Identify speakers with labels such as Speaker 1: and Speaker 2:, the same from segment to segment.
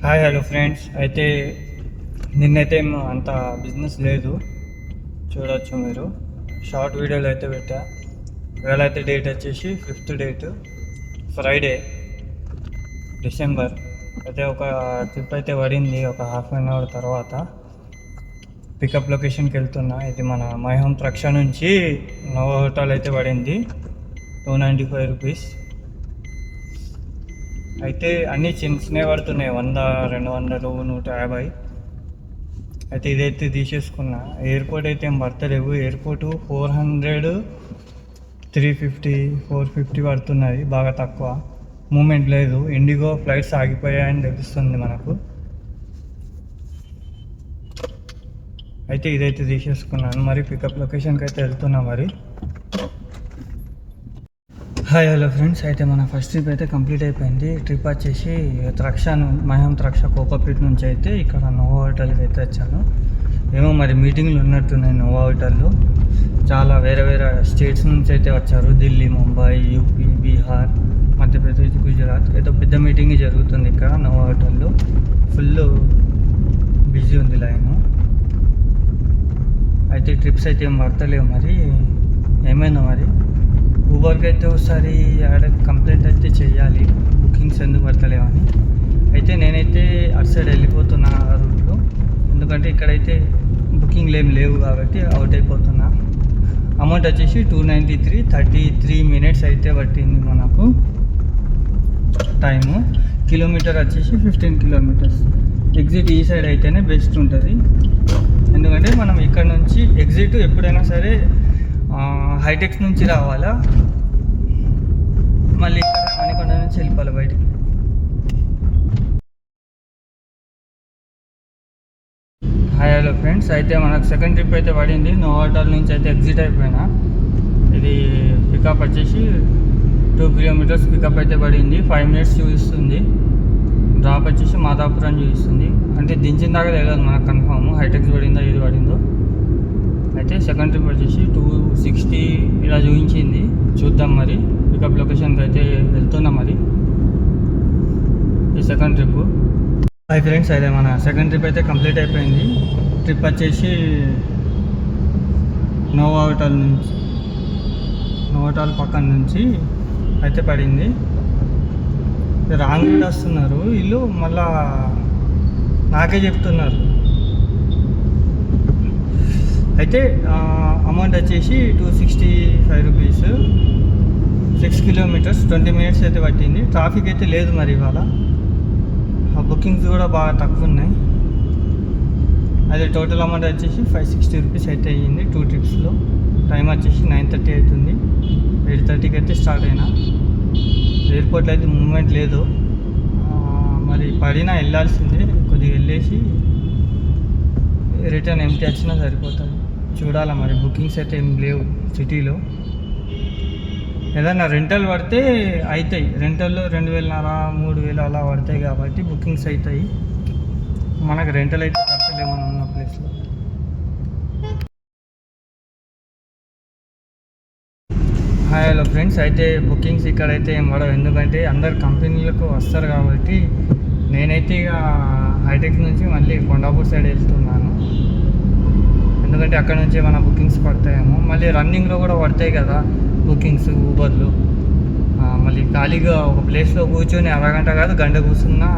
Speaker 1: Hi hello friends. అయితే నిన్నైతే అంత బిజినెస్ లేదు, చూడవచ్చు మీరు. షార్ట్ వీడియోలు అయితే పెట్టా. ఇవాళ అయితే డేట్ వచ్చేసి 5th డేట్, ఫ్రైడే, డిసెంబర్. అయితే ఒక ట్రిప్ అయితే పడింది ఒక ½ తర్వాత. పికప్ లొకేషన్కి వెళ్తున్నా. ఇది మన మై హోమ్ రక్ష నుంచి నోవా హోటల్ అయితే పడింది, 295 రూపీస్. అయితే అన్నీ చిన్ననే పడుతున్నాయి, 100, 200, 150. అయితే ఇదైతే తీసేసుకున్నా. ఎయిర్పోర్ట్ అయితే ఏం పడతలేవు. ఎయిర్పోర్టు 400, 350, 450 పడుతున్నది, బాగా తక్కువ. మూమెంట్ లేదు. ఇండిగో ఫ్లైట్స్ ఆగిపోయాయని తెలుస్తుంది మనకు. అయితే ఇదైతే తీసేసుకున్నాను. మరి పికప్ లొకేషన్కి అయితే వెళ్తున్నా మరి. Hi hello friends. అయితే మన ఫస్ట్ ట్రిప్ అయితే కంప్లీట్ అయిపోయింది. ట్రిప్ వచ్చేసి మై హోమ్ రక్ష కోకోపీట్ నుంచి అయితే ఇక్కడ నోవా హోటల్కి అయితే వచ్చాను. ఏమో మరి మీటింగ్లు ఉన్నట్టున్నాయి నోవా హోటల్లో. చాలా వేరే వేరే స్టేట్స్ నుంచి అయితే వచ్చారు. ఢిల్లీ, ముంబై, యూపీ, బీహార్, మధ్యప్రదేశ్, గుజరాత్. ఏదో పెద్ద మీటింగ్ జరుగుతుంది ఇక్కడ నోవా హోటల్లో. ఫుల్ బిజీ ఉంది లైను. అయితే ట్రిప్స్ అయితే ఏం పడతలేవు. మరి ఏమైందో మరి. ఊబర్కి అయితే ఒకసారి ఆడ కంప్లైంట్ అయితే చేయాలి, బుకింగ్స్ ఎందుకు పడతలేవని. అయితే నేనైతే అటు సైడ్ వెళ్ళిపోతున్నా ఆ రూట్లో, ఎందుకంటే ఇక్కడైతే బుకింగ్లు ఏం లేవు కాబట్టి అవుట్ అయిపోతున్నా. అమౌంట్ వచ్చేసి 293, 33 మినిట్స్ అయితే పట్టింది మనకు టైము. కిలోమీటర్ వచ్చేసి 15 కిలోమీటర్స్. ఎగ్జిట్ ఈ సైడ్ అయితేనే బెస్ట్ ఉంటుంది, ఎందుకంటే మనం ఇక్కడ నుంచి ఎగ్జిట్ ఎప్పుడైనా సరే హైటెక్స్ నుంచి రావాలా, మళ్ళీ ఇక్కడ మణికొండ నుంచి వెళ్ళిపోవాలి బయటికి. Hi hello friends. అయితే మనకు సెకండ్ ట్రిప్ అయితే పడింది. నోవా హోటల్ నుంచి అయితే ఎగ్జిట్ అయిపోయినా. ఇది పికప్ వచ్చేసి 2 కిలోమీటర్స్ పికప్ అయితే పడింది. 5 మినిట్స్ చూపిస్తుంది. డ్రాప్ వచ్చేసి మాదాపురం చూపిస్తుంది. అంటే దించిన దాకా తెలియదు మనకు కన్ఫామ్ హైటెక్స్ పడిందో ఇది పడిందో. అయితే సెకండ్ ట్రిప్ వచ్చేసి 260 ఇలా చూపించింది. చూద్దాం మరి. పికప్ లొకేషన్కి అయితే వెళ్తున్నాం మరి. ఈ సెకండ్ ట్రిప్. Hi friends. అయితే మన సెకండ్ ట్రిప్ అయితే కంప్లీట్ అయిపోయింది. ట్రిప్ వచ్చేసి నోవా హోటల్ పక్కన నుంచి అయితే పడింది. రాంగ్ రూట్ వస్తున్నారు వీళ్ళు, మళ్ళా నాకే చెప్తున్నారు. అయితే అమౌంట్ వచ్చేసి 265 రూపీస్. 6 కిలోమీటర్స్ 20 మినిట్స్ అయితే పట్టింది. ట్రాఫిక్ అయితే లేదు మరి ఇవాళ. బుకింగ్స్ కూడా బాగా తక్కువ ఉన్నాయి. అది టోటల్ అమౌంట్ వచ్చేసి 560 రూపీస్ అయితే అయ్యింది 2 ట్రిప్స్లో. టైం వచ్చేసి 9:30 అవుతుంది. 8:30కి అయితే స్టార్ట్ అయినా. ఎయిర్పోర్ట్లో అయితే మూమెంట్ లేదు. మరి పడినా వెళ్ళాల్సిందే. కొద్దిగా వెళ్ళేసి రిటర్న్ ఎంటీ వచ్చినా సరిపోతుంది. చూడాలా మరి. బుకింగ్స్ అయితే ఏం లేవు సిటీలో. ఏదైనా రెంటల్ పడితే అవుతాయి. రెంటల్లో 2,500, 3,000 అలా పడతాయి కాబట్టి బుకింగ్స్ అవుతాయి. మనకు రెంటల్ అయితే ఖర్చులే మనం ఉన్న ప్లేస్లో. Hi hello friends. అయితే బుకింగ్స్ ఇక్కడైతే ఏం పడవు, ఎందుకంటే అందరు కంపెనీలకు వస్తారు కాబట్టి. నేనైతే ఇక హైటెక్ నుంచి మళ్ళీ కొండాపూర్ సైడ్ వెళ్తున్నాను, ఎందుకంటే అక్కడ నుంచి మన బుకింగ్స్ పడతాయేమో. మళ్ళీ రన్నింగ్లో కూడా పడతాయి కదా బుకింగ్స్ ఊబర్లు. మళ్ళీ ఖాళీగా ఒక ప్లేస్లో కూర్చొని అరగంట కాదు గంట కూర్చున్నా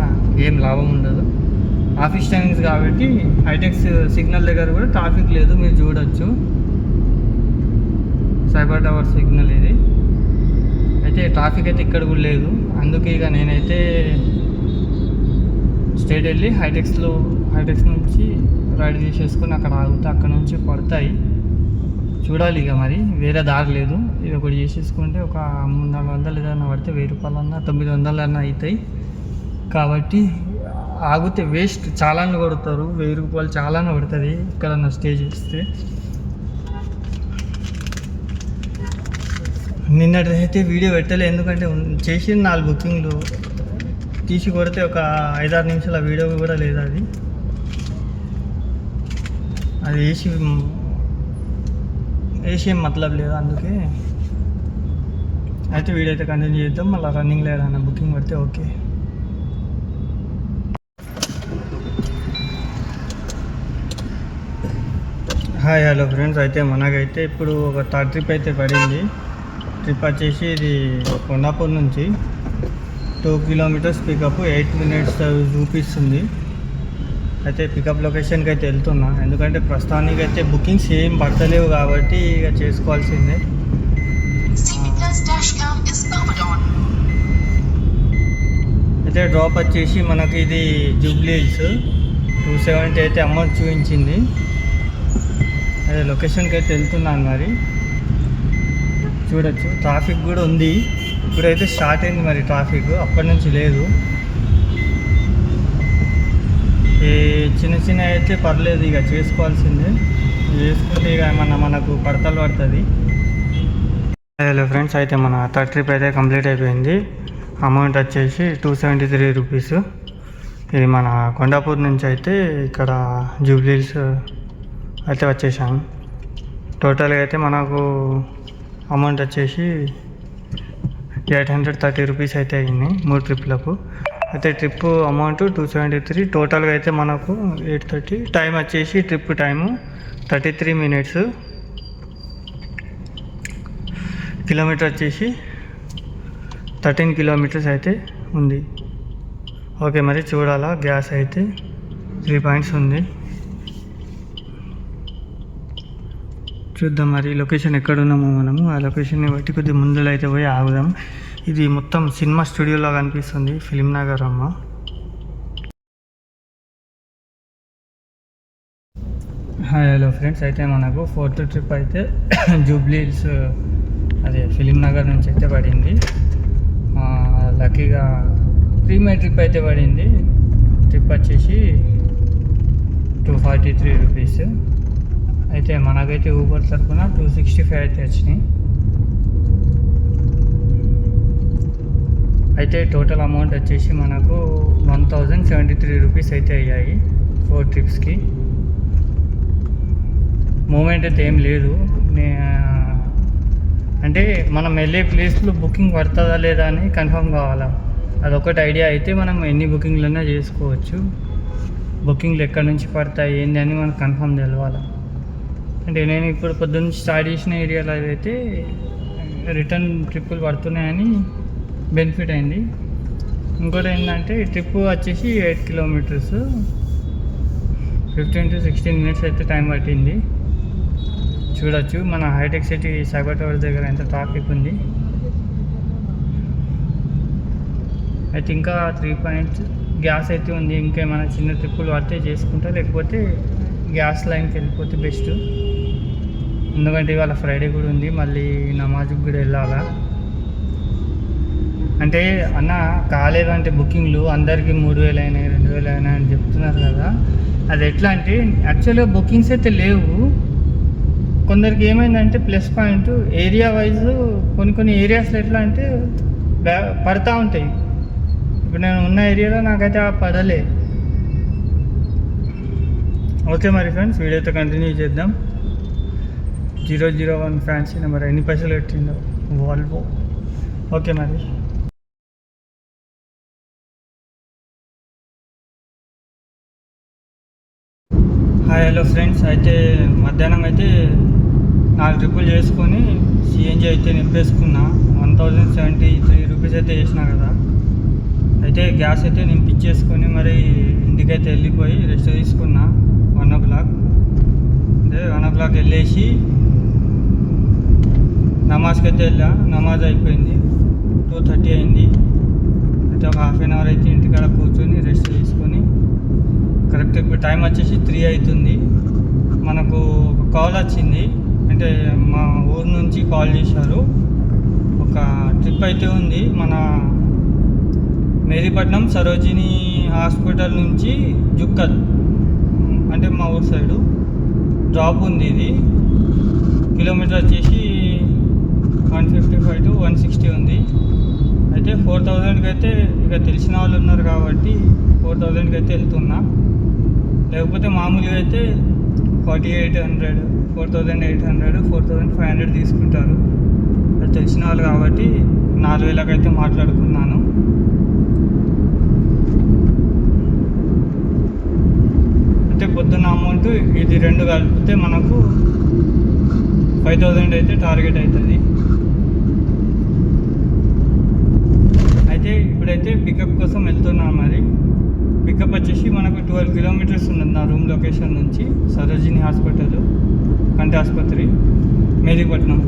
Speaker 1: ఏం లాభం ఉండదు. ఆఫీస్ టైమింగ్స్ కాబట్టి హైటెక్స్ సిగ్నల్ దగ్గర కూడా ట్రాఫిక్ లేదు, మీరు చూడొచ్చు. సైబర్ టవర్ సిగ్నల్ ఇది. అయితే ట్రాఫిక్ అయితే ఇక్కడ కూడా లేదు. అందుకే ఇక నేనైతే స్ట్రైట్ వెళ్ళి హైటెక్స్ నుంచి రైడ్ తీసేసుకొని అక్కడ ఆగుతా. అక్కడ నుంచి పడతాయి. చూడాలి ఇక మరి. వేరే దారి లేదు. ఇది ఒకటి చేసేసుకుంటే ఒక 300-400 ఏదైనా పడితే 1000 రూపాయలన్నా 900 అన్నా అవుతాయి. కాబట్టి ఆగితే వేస్ట్. చాలానే కొడతారు. 1000 రూపాయలు చాలానే పడుతుంది ఇక్కడన్నా స్టే చేస్తే. నిన్నటిదైతే వీడియో పెట్టలే, ఎందుకంటే చేసిన 4 బుకింగ్లు తీసి కొడితే ఒక 5-6 నిమిషాల వీడియో కూడా లేదు. అది వేసి ఏం మతలబ్ లేదు. అందుకే అయితే వీడియో అయితే కంటిన్యూ చేద్దాం. మళ్ళీ రన్నింగ్ లేదన్న బుకింగ్ పడితే ఓకే. హాయ్ హలో ఫ్రెండ్స్, అయితే మనకైతే ఇప్పుడు ఒక థర్డ్ ట్రిప్ అయితే పడింది. ట్రిప్ వచ్చేసి ఇది కొండాపూర్ నుంచి 2 కిలోమీటర్స్ పికప్ 8 మినిట్స్ చూపిస్తుంది. అయితే పికప్ లొకేషన్కి అయితే వెళ్తున్నా, ఎందుకంటే ప్రస్తుతానికి అయితే బుకింగ్స్ ఏం పడతలేవు కాబట్టి ఇక చేసుకోవాల్సిందే. అయితే డ్రాప్ వచ్చేసి మనకి ఇది జూబ్లీ హిల్స్ 270 అయితే అమౌంట్ చూపించింది. అదే లొకేషన్కి అయితే వెళ్తున్నాను. మరి చూడొచ్చు, ట్రాఫిక్ కూడా ఉంది. ఇప్పుడైతే స్టార్ట్ అయింది మరి ట్రాఫిక్, అప్పటి నుంచి లేదు. ఈ చిన్న చిన్న అయితే పర్లేదు, ఇక చేసుకోవాల్సిందే. చేసుకుంటే ఇక మనకు పడతలు పడుతుంది. హలో ఫ్రెండ్స్, అయితే మన థర్డ్ ట్రిప్ అయితే కంప్లీట్ అయిపోయింది. అమౌంట్ వచ్చేసి 273 రూపీస్. ఇది మన కొండాపూర్ నుంచి అయితే ఇక్కడ జూబ్లీ హిల్స్ అయితే వచ్చేసాను. టోటల్గా అయితే మనకు అమౌంట్ వచ్చేసి 830 రూపీస్ అయితే అయింది 3 ట్రిప్లకు. అయితే ట్రిప్ అమౌంట్ 273, టోటల్గా అయితే మనకు 830. టైం వచ్చేసి ట్రిప్ టైము 33 మినిట్స్. కిలోమీటర్ వచ్చేసి 13 కిలోమీటర్స్ అయితే ఉంది. ఓకే, మరి చూడాలా. గ్యాస్ అయితే 3 పాయింట్స్ ఉంది. చూద్దాం మరి లొకేషన్ ఎక్కడ ఉన్నామో మనము ఆ లొకేషన్ని బట్టి కొద్దిగా ముందులో అయితే పోయి ఆగుదాం. ఇది మొత్తం సినిమా స్టూడియోలో కనిపిస్తుంది, ఫిలిం నగర్ అమ్మ. హాయ్ హలో ఫ్రెండ్స్, అయితే మనకు 4th ట్రిప్ అయితే జూబ్లీ హిల్స్ అదే ఫిలిం నగర్ నుంచి అయితే పడింది. లక్కీగా ప్రీమియర్ ట్రిప్ అయితే పడింది. ట్రిప్ వచ్చేసి 243 రూపీస్. అయితే మనకైతే ఊబర్ తరఫున 265 అయితే వచ్చినాయి. అయితే టోటల్ అమౌంట్ వచ్చేసి మనకు 1073 రూపీస్ అయితే అయ్యాయి 4 ట్రిప్స్కి. మూమెంట్ అయితే ఏం లేదు. అంటే మనం వెళ్ళే ప్లేస్లో బుకింగ్ పడుతుందా లేదా అని కన్ఫర్మ్ కావాలా, అదొకటి ఐడియా అయితే మనం ఎన్ని బుకింగ్లైనా చేసుకోవచ్చు. బుకింగ్లు ఎక్కడి నుంచి పడతాయి ఏంటి అని మనకు కన్ఫర్మ్ తెలవాలి. అంటే నేను ఇప్పుడు పొద్దున్న స్టార్ట్ చేసిన ఏరియాలో అయితే రిటర్న్ ట్రిప్పులు పడుతున్నాయని బెనిఫిట్ అయింది. ఇంకోటి ఏంటంటే ట్రిప్ వచ్చేసి 8 కిలోమీటర్స్ 15 to 16 మినిట్స్ అయితే టైం పట్టింది. చూడొచ్చు మన హైటెక్ సిటీ సైబర్ టవర్ దగ్గర ఎంత ట్రాఫిక్ ఉంది. అయితే ఇంకా 3 పాయింట్స్ గ్యాస్ అయితే ఉంది. ఇంకేమైనా చిన్న ట్రిప్పులు పడితే చేసుకుంటా, లేకపోతే గ్యాస్ లైన్కి వెళ్ళిపోతే బెస్ట్. ఎందుకంటే ఇవాళ ఫ్రైడే కూడా ఉంది, మళ్ళీ నమాజ్కి కూడా వెళ్ళాలా. అంటే అన్న కాలేదంటే బుకింగ్లు అందరికీ 3000 అయినాయి 2000 అయినాయి అని చెప్తున్నారు కదా. అది ఎట్లా అంటే యాక్చువల్గా బుకింగ్స్ అయితే లేవు. కొందరికి ఏమైందంటే ప్లస్ పాయింట్ ఏరియా వైజ్ కొన్ని ఏరియాస్లో ఎట్లా అంటే పడతా ఉంటాయి. ఇప్పుడు నేను ఉన్న ఏరియాలో నాకైతే పడలే. ఓకే మరి ఫ్రెండ్స్, వీడియోతో కంటిన్యూ చేద్దాం. 001 ఫ్యాన్సీ నెంబర్ ఎన్ని పైసలు పెట్టిందో వాల్వో. ఓకే మరి. హాయ్ హలో ఫ్రెండ్స్, అయితే మధ్యాహ్నం అయితే 4 ట్రిప్పులు చేసుకొని సిఎన్జి అయితే నింపేసుకున్నా. 1073 రూపీస్ అయితే వేసినా కదా. అయితే గ్యాస్ అయితే నింపించేసుకొని మరి ఇంటికైతే వెళ్ళిపోయి రెస్ట్ తీసుకున్నా. 1 o'clock అంటే 1 o'clock వెళ్ళేసి నమాజ్కి అయితే వెళ్ళా. నమాజ్ అయిపోయింది, 2:30 అయింది. అయితే ఒక హాఫ్ అన్ అవర్ అయితే ఇంటికాడ కూర్చొని రెస్ట్ తీసుకొని కరెక్ట్ ఇప్పుడు టైం వచ్చేసి 3 అవుతుంది. మనకు ఒక కాల్ వచ్చింది, అంటే మా ఊరు నుంచి కాల్ చేశారు. ఒక ట్రిప్ అయితే ఉంది మన మేరీపట్నం సరోజిని హాస్పిటల్ నుంచి జుక్కల్, అంటే మా ఊరు సైడు డ్రాప్ ఉంది. ఇది కిలోమీటర్ వచ్చేసి 155 to 160 ఉంది. అయితే 4000కి అయితే ఇక తెలిసిన వాళ్ళు ఉన్నారు కాబట్టి 4000కి అయితే వెళ్తున్నా. లేకపోతే మామూలుగా అయితే 4800, 4800, 4500 తీసుకుంటారు. అది తెలిసిన వాళ్ళు కాబట్టి 4000కి అయితే మాట్లాడుకున్నాను. అయితే పొద్దున్న అమౌంట్ విత్ ఇది రెండు కలిపితే మనకు 5000 అయితే టార్గెట్ అవుతుంది. అయితే ఇప్పుడైతే పికప్ కోసం వెళ్తున్నాను. మరి పికప్ వచ్చేసి మనకు 12 కిలోమీటర్స్ ఉన్నది నా రూమ్ లొకేషన్ నుంచి. సరోజిని హాస్పిటల్, కంటి ఆసుపత్రి, మెహదీపట్నం.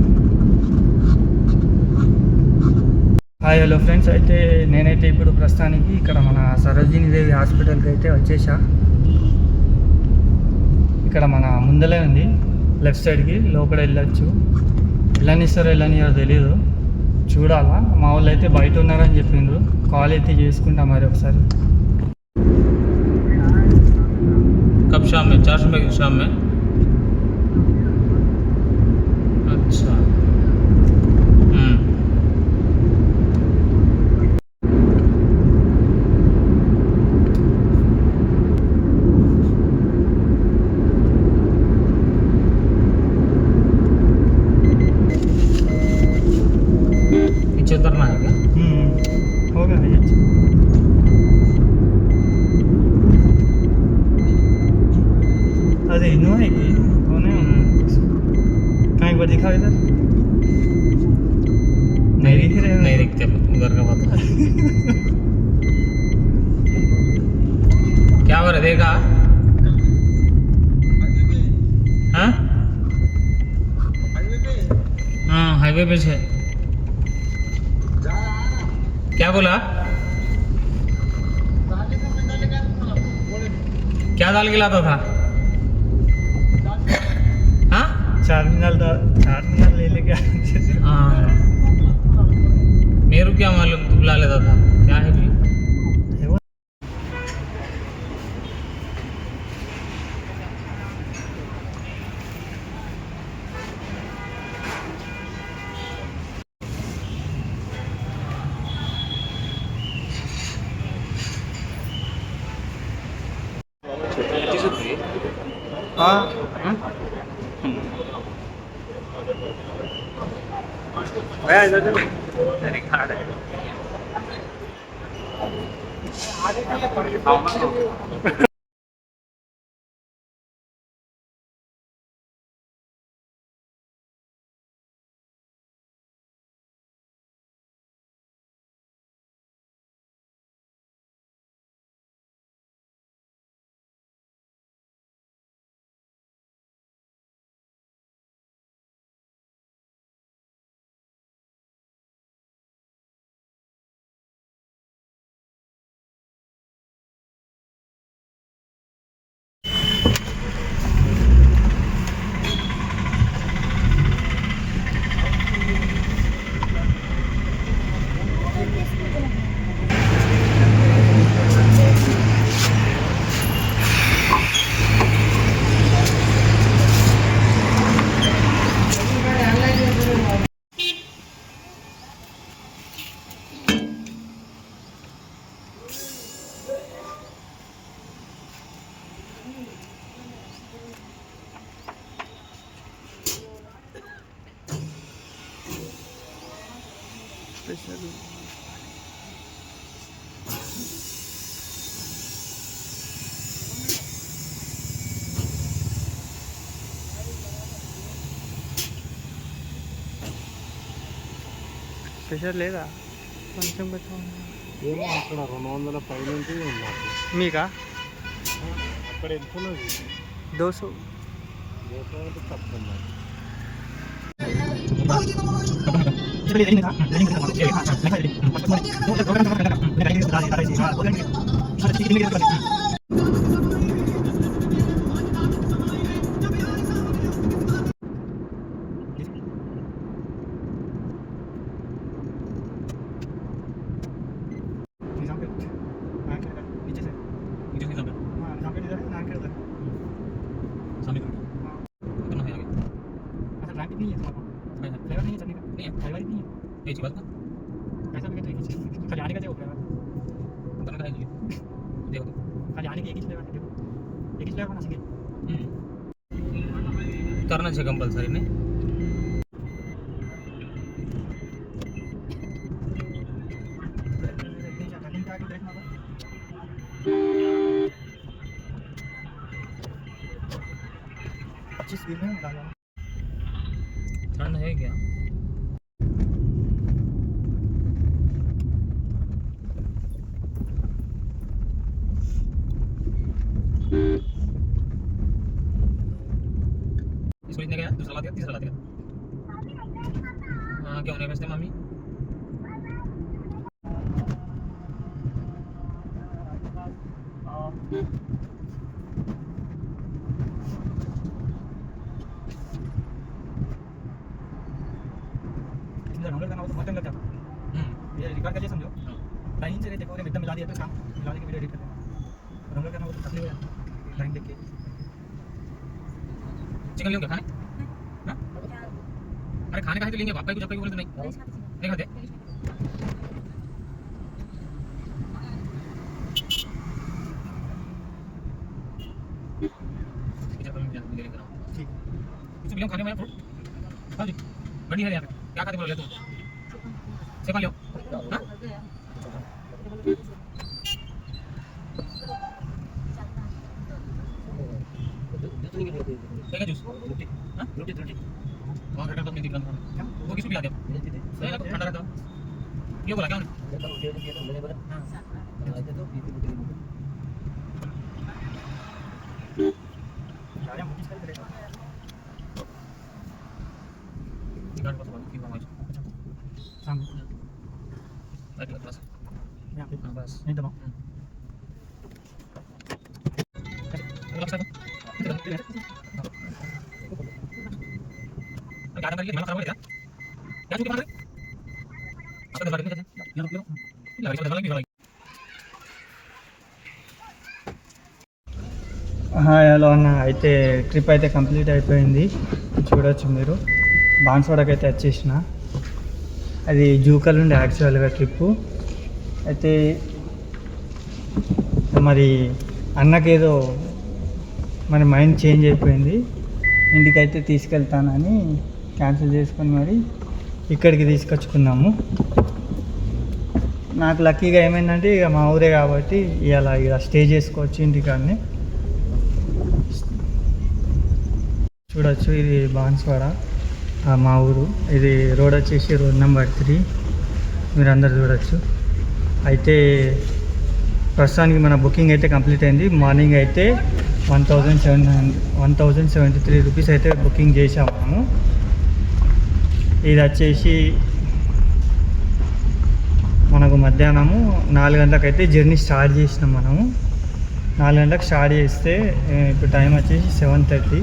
Speaker 1: హాయ్ హలో ఫ్రెండ్స్, అయితే నేనైతే ఇప్పుడు ప్రస్తుతానికి ఇక్కడ మన సరోజిని దేవి హాస్పిటల్కి అయితే వచ్చేసా. ఇక్కడ మన ముందలే ఉంది, లెఫ్ట్ సైడ్కి లోపల వెళ్ళచ్చు. వెళ్ళనిస్తారో వెళ్ళనియో తెలియదు, చూడాలా. మా వాళ్ళు అయితే బయట ఉన్నారని చెప్పిండ్రు. కాల్ అయితే చేసుకుంటా మరి ఒకసారి.
Speaker 2: कब शाम में 4 रुपये की शाम में? अच्छा। नीचे उतरना है क्या?
Speaker 1: होगा ये। अरे इनो है कि होने कहीं पर दिखा इधर नहीं दिख रहे,
Speaker 2: नहीं दिखते उधर का बात। क्या हो रहा देखा? हाँ हाँ हाईवे पे से क्या बोला? क्या दाल खिलाता था? हाँ
Speaker 1: चार मीनार ले लेके
Speaker 2: हाँ मेरू क्या मालूम तू बुला लेता था क्या है भी?
Speaker 1: हाँ भैया इधर रिकॉर्ड है। స్పెషల్ లేదా కొంచెం పెట్టు.
Speaker 3: ఏమో అక్కడ 200 పైనుంచి నాకు
Speaker 1: మీకా
Speaker 3: అక్కడ ఎంతున్నది
Speaker 1: 200
Speaker 3: తక్కువ
Speaker 2: करना चाहिए कंपलसरी नहीं
Speaker 1: अच्छी स्पीड में डाला।
Speaker 2: ठंड है क्या? इसको इतने गया, दूसरा ला दिया, तीसरा ला दिया। हाँ, क्यों नहीं बेचते मामी?
Speaker 1: डाउनलोड करना हो तो बहुत टाइम लग जाता है। ये रिकॉर्ड करिए समझो, टाइम से देखो एकदम मिला दिया तो काम मिला के वीडियो एडिट करते हैं। डाउनलोड करना हो तो तकलीफ है, टाइम देख के।
Speaker 2: चिकन लेंगे खाने? हाँ? अरे खाने का है तो लेंगे, पापा कुछ बोले तो नहीं खाते।
Speaker 1: ठीक
Speaker 2: कुछ भी खाने में फ्रूट। हाँ जी, बड़ी है यहाँ पे। क्या खाते बोलो ले तुम? सेकंड लो। हाँ? क्या जूस? रोटी। हाँ? रोटी। वहाँ घर का तो नहीं दिख रहा। वो किसी भी आ गया। सही है, ठंडा रहता है। ये बोला क्या उन्होंने? गाड़ी बस बाकी की
Speaker 1: सामने
Speaker 2: बस
Speaker 1: यहाँ पे
Speaker 2: बस
Speaker 1: नहीं दबाओ।
Speaker 2: गाड़ी में खराब हो गया क्या चुके मारे आपका गाड़ी में कैसे ये लगा के लगा
Speaker 1: హలో అన్న, అయితే ట్రిప్ అయితే కంప్లీట్ అయిపోయింది. చూడొచ్చు మీరు. బాన్స్వాడకి అయితే వచ్చేసిన. అది జూకల్ నుండి యాక్చువల్గా ట్రిప్పు అయితే మరి అన్నకేదో మరి మైండ్ చేంజ్ అయిపోయింది. ఇంటికైతే తీసుకెళ్తానని క్యాన్సిల్ చేసుకొని మరి ఇక్కడికి తీసుకొచ్చుకున్నాము. నాకు లక్కీగా ఏమైందంటే ఇక మా ఊరే కాబట్టి ఇలా ఇక స్టే చేసుకోవచ్చు ఇంటికాడనే. చూడొచ్చు, ఇది బాన్స్వాడ మా ఊరు. ఇది రోడ్ వచ్చేసి రోడ్ నెంబర్ 3 మీరు అందరు చూడొచ్చు. అయితే ప్రస్తుతానికి మన బుకింగ్ అయితే కంప్లీట్ అయింది. మార్నింగ్ అయితే 1073 రూపీస్ అయితే బుకింగ్ చేసాము మనము. ఇది వచ్చేసి మనకు మధ్యాహ్నము 4 గంటలకు అయితే జర్నీ స్టార్ట్ చేసినాం మనము. 4 గంటలకు స్టార్ట్ చేస్తే ఇప్పుడు టైం వచ్చేసి 7:30.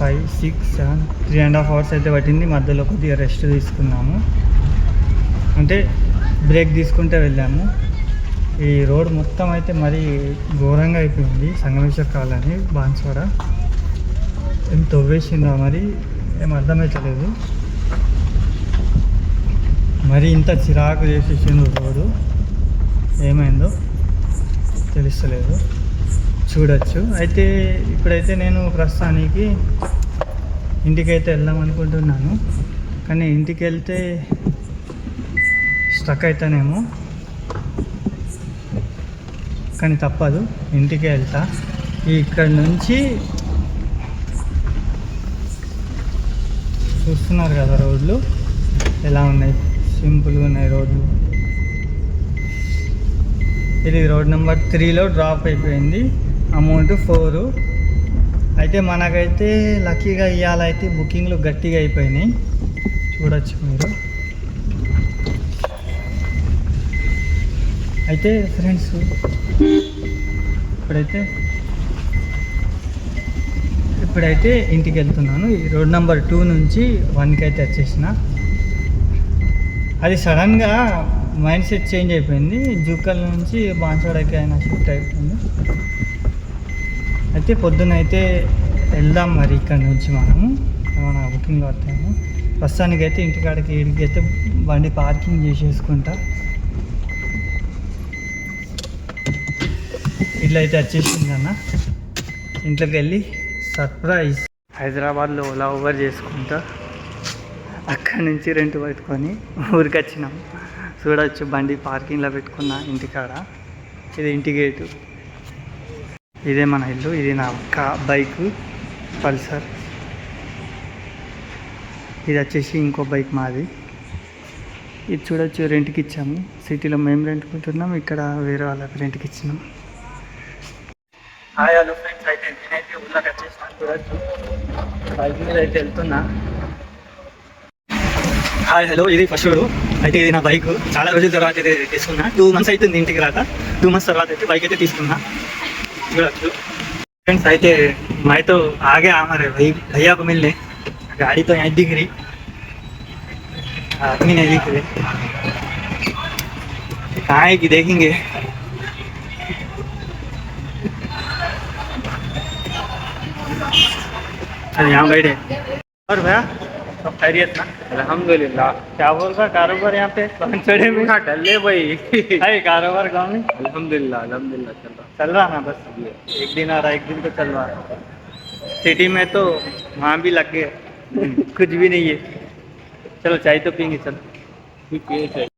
Speaker 1: 5, 6, 7 3.5 అవర్స్ అయితే పట్టింది. మధ్యలో కొద్దిగా రెస్ట్ తీసుకున్నాము, అంటే బ్రేక్ తీసుకుంటే వెళ్ళాము. ఈ రోడ్ మొత్తం అయితే మరీ ఘోరంగా అయిపోయింది. సంగమేశ్వర కాలనీ బాన్స్వాడ ఏం తవ్వేసిందా మరి ఏం అర్థమవుతలేదు. మరి ఇంత చిరాకు చేసేసిండు రోడ్డు, ఏమైందో తెలుస్తలేదు. చూడొచ్చు. అయితే ఇప్పుడైతే నేను ప్రస్తుతానికి ఇంటికైతే వెళ్దాం అనుకుంటున్నాను, కానీ ఇంటికి వెళ్తే స్టక్ అవుతానేమో, కానీ తప్పదు, ఇంటికి వెళ్తా. ఇక్కడ నుంచి చూస్తున్నారు కదా రోడ్లు ఎలా ఉన్నాయి, సింపుల్గా ఉన్నాయి రోడ్లు. ఇది రోడ్ నెంబర్ 3లో డ్రాప్ అయిపోయింది. అమౌంట్ 4. అయితే మనకైతే లక్కీగా ఇవాళ అయితే బుకింగ్లు గట్టిగా అయిపోయినాయి. చూడొచ్చు మీరు. అయితే ఫ్రెండ్స్ ఇప్పుడైతే ఇంటికి వెళ్తున్నాను. ఈ రోడ్ నెంబర్ 2 నుంచి 1కి అయితే వచ్చేసిన. అది సడన్గా మైండ్ సెట్ చేంజ్ అయిపోయింది. జూకల్ నుంచి బాన్స్వాడకి అయినా షిఫ్ట్ అయిపోయింది. అయితే పొద్దునైతే వెళ్దాం మరి ఇక్కడ నుంచి మనము ఏమైనా బుకింగ్ పడతాము. ప్రస్తుతానికి అయితే ఇంటికాడికి ఇడికి అయితే బండి పార్కింగ్ చేసేసుకుంటా. ఇట్లా అయితే వచ్చేసింది అన్న. ఇంట్లోకి వెళ్ళి సర్ప్రైజ్ హైదరాబాద్లో ఓలా ఓవర్ చేసుకుంటా అక్కడి నుంచి రెంట్ పెట్టుకొని ఊరికి వచ్చినాం. చూడవచ్చు బండి పార్కింగ్లో పెట్టుకున్నా ఇంటికాడ. ఇది ఇంటి గేటు. ఇదే మన ఇల్లు, ఇది నా బైక్ పల్సర్. ఇది వచ్చేసి ఇంకో బైక్ మాది. ఇది చూడొచ్చు, రెంట్కి ఇచ్చాము. సిటీలో మేము రెంట్కి ఉంటున్నాం, ఇక్కడ వేరే వాళ్ళకి రెంట్కి ఇచ్చినాం. హాయ్ హలో ఫ్రెండ్స్, అయితే నేనైతే ఊళ్ళోకి వచ్చేసినాను. చూడొచ్చు బైక్ మీద అయితే వెళ్తున్నా. హాయ్ హలో, ఇది ఫస్ట్ అయితే ఇది నా బైక్. చాలా రోజుల తర్వాత అయితే తీసుకున్నా. 2 months అవుతుంది ఇంటికి రాక. 2 months తర్వాత అయితే బైక్ అయితే తీసుకున్నా. చూడొచ్చు फ्रेंड्स, అయితే मैं तो आ गया हमारे भैया को मिलने. गाड़ी तो यहाँ दिख रही, आदमी नहीं दिख रहे. कहाँ है कि देखेंगे. अरे यहाँ बैठे. और भैया सब खैरियत ना?
Speaker 3: अल्हम्दुलिल्लाह.
Speaker 1: क्या बोल रहा कारोबार यहाँ पे चढ़े में?
Speaker 3: डल भाई.
Speaker 1: है कारोबार गाँव में
Speaker 3: अल्हम्दुलिल्लाह
Speaker 1: चल रहा ना? बस एक दिन आ रहा, एक दिन तो चल रहा. सिटी में तो वहाँ भी लग गए, कुछ भी नहीं है. चलो चाय तो पियेंगे. चलो
Speaker 3: चल.